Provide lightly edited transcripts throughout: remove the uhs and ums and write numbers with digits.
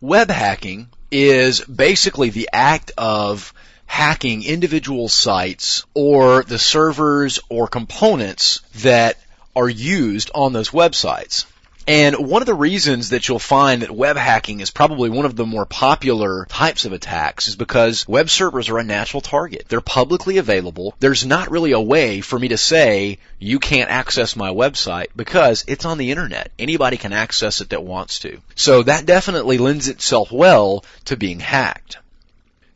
Web hacking is basically the act of hacking individual sites or the servers or components that are used on those websites. And one of the reasons that you'll find that web hacking is probably one of the more popular types of attacks is because web servers are a natural target. They're publicly available. There's not really a way for me to say you can't access my website because it's on the internet. Anybody can access it that wants to. So that definitely lends itself well to being hacked.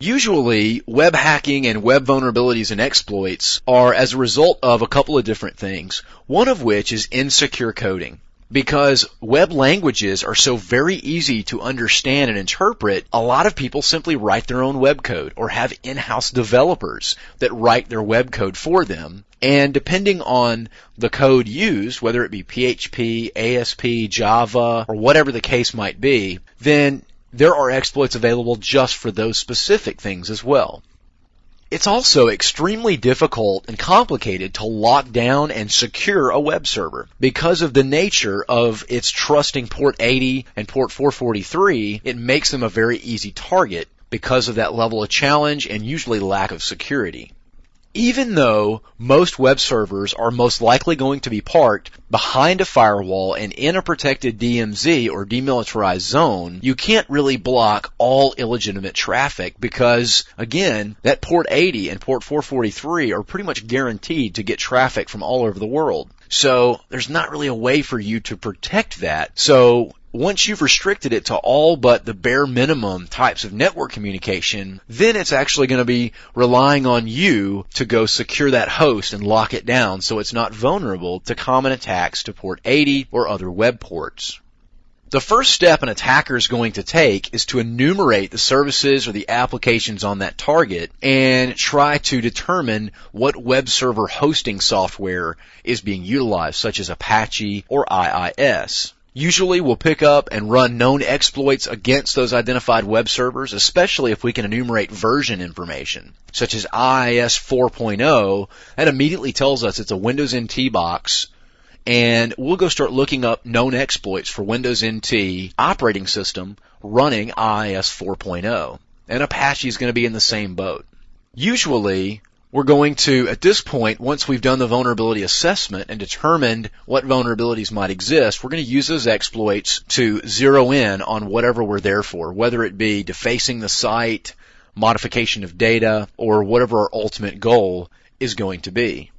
Usually, web hacking and web vulnerabilities and exploits are as a result of a couple of different things, one of which is insecure coding. Because web languages are so very easy to understand and interpret, a lot of people simply write their own web code or have in-house developers that write their web code for them. And depending on the code used, whether it be PHP, ASP, Java, or whatever the case might be, then there are exploits available just for those specific things as well. It's also extremely difficult and complicated to lock down and secure a web server. Because of the nature of its trusting port 80 and port 443, it makes them a very easy target because of that level of challenge and usually lack of security. Even though most web servers are most likely going to be parked behind a firewall and in a protected DMZ or demilitarized zone, you can't really block all illegitimate traffic because, again, that port 80 and port 443 are pretty much guaranteed to get traffic from all over the world. So there's not really a way for you to protect that. So once you've restricted it to all but the bare minimum types of network communication, then it's actually going to be relying on you to go secure that host and lock it down so it's not vulnerable to common attacks to port 80 or other web ports. The first step an attacker is going to take is to enumerate the services or the applications on that target and try to determine what web server hosting software is being utilized, such as Apache or IIS. Usually we'll pick up and run known exploits against those identified web servers, especially if we can enumerate version information, such as IIS 4.0. That immediately tells us it's a Windows NT box, and we'll go start looking up known exploits for Windows NT operating system running IIS 4.0. And Apache is going to be in the same boat. Usually, we're going to, at this point, once we've done the vulnerability assessment and determined what vulnerabilities might exist, we're going to use those exploits to zero in on whatever we're there for, whether it be defacing the site, modification of data, or whatever our ultimate goal is going to be.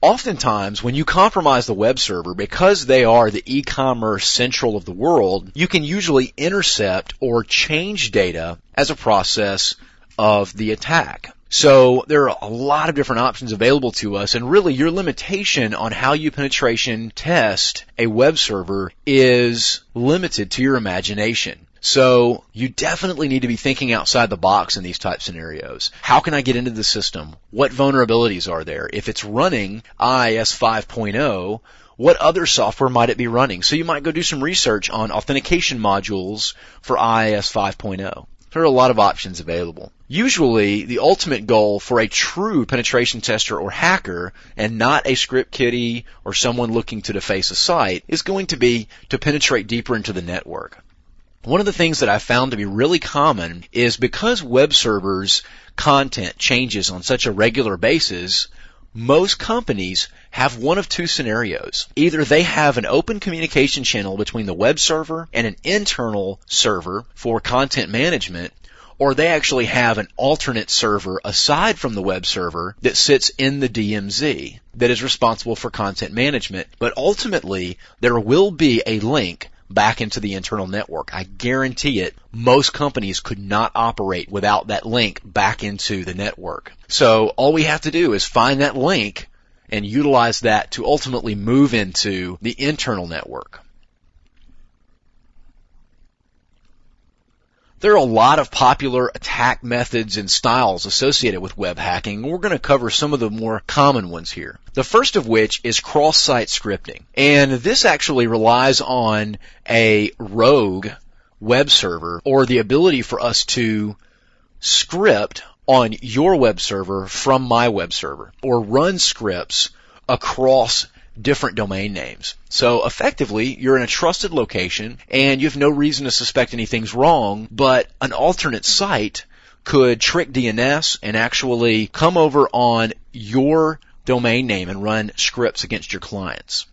Oftentimes, when you compromise the web server, because they are the e-commerce central of the world, you can usually intercept or change data as a process of the attack. So there are a lot of different options available to us, and really your limitation on how you penetration test a web server is limited to your imagination. So you definitely need to be thinking outside the box in these type scenarios. How can I get into the system? What vulnerabilities are there? If it's running IIS 5.0, what other software might it be running? So you might go do some research on authentication modules for IIS 5.0. There are a lot of options available. Usually, the ultimate goal for a true penetration tester or hacker, and not a script kiddie or someone looking to deface a site, is going to be to penetrate deeper into the network. One of the things that I found to be really common is because web servers' content changes on such a regular basis, most companies have one of two scenarios. Either they have an open communication channel between the web server and an internal server for content management, or they actually have an alternate server aside from the web server that sits in the DMZ that is responsible for content management. But ultimately, there will be a link back into the internal network. I guarantee it. Most companies could not operate without that link back into the network. So all we have to do is find that link and utilize that to ultimately move into the internal network. There are a lot of popular attack methods and styles associated with web hacking. We're going to cover some of the more common ones here. The first of which is cross-site scripting. And this actually relies on a rogue web server, or the ability for us to script on your web server from my web server, or run scripts across different domain names. So effectively, you're in a trusted location and you have no reason to suspect anything's wrong, but an alternate site could trick DNS and actually come over on your domain name and run scripts against your clients.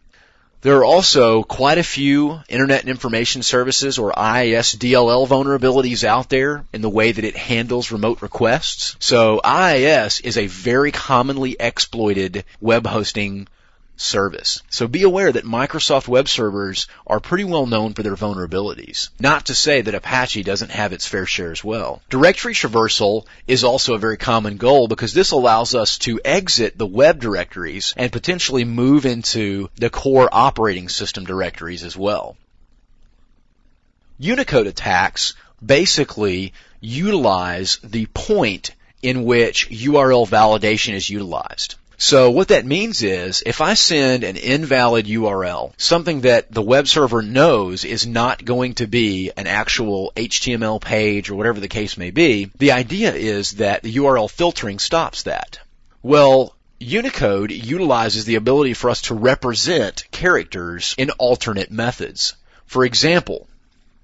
There are also quite a few Internet and Information Services or IIS DLL vulnerabilities out there in the way that it handles remote requests. So IIS is a very commonly exploited web hosting service. So be aware that Microsoft web servers are pretty well known for their vulnerabilities. Not to say that Apache doesn't have its fair share as well. Directory traversal is also a very common goal because this allows us to exit the web directories and potentially move into the core operating system directories as well. Unicode attacks basically utilize the point in which URL validation is utilized. So what that means is, if I send an invalid URL, something that the web server knows is not going to be an actual HTML page or whatever the case may be, the idea is that the URL filtering stops that. Well, Unicode utilizes the ability for us to represent characters in alternate methods. For example,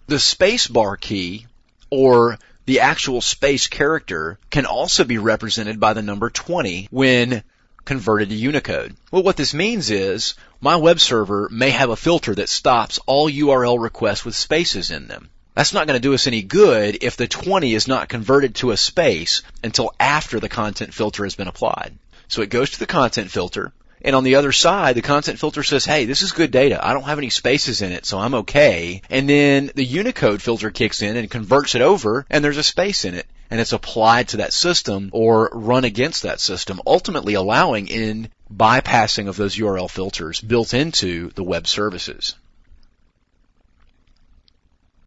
the spacebar key or the actual space character can also be represented by the number 20 when converted to Unicode. Well, what this means is my web server may have a filter that stops all URL requests with spaces in them. That's not going to do us any good if the 20 is not converted to a space until after the content filter has been applied. So it goes to the content filter, and on the other side, the content filter says, hey, this is good data. I don't have any spaces in it, so I'm okay. And then the Unicode filter kicks in and converts it over, and there's a space in it. And it's applied to that system or run against that system, ultimately allowing in bypassing of those URL filters built into the web services.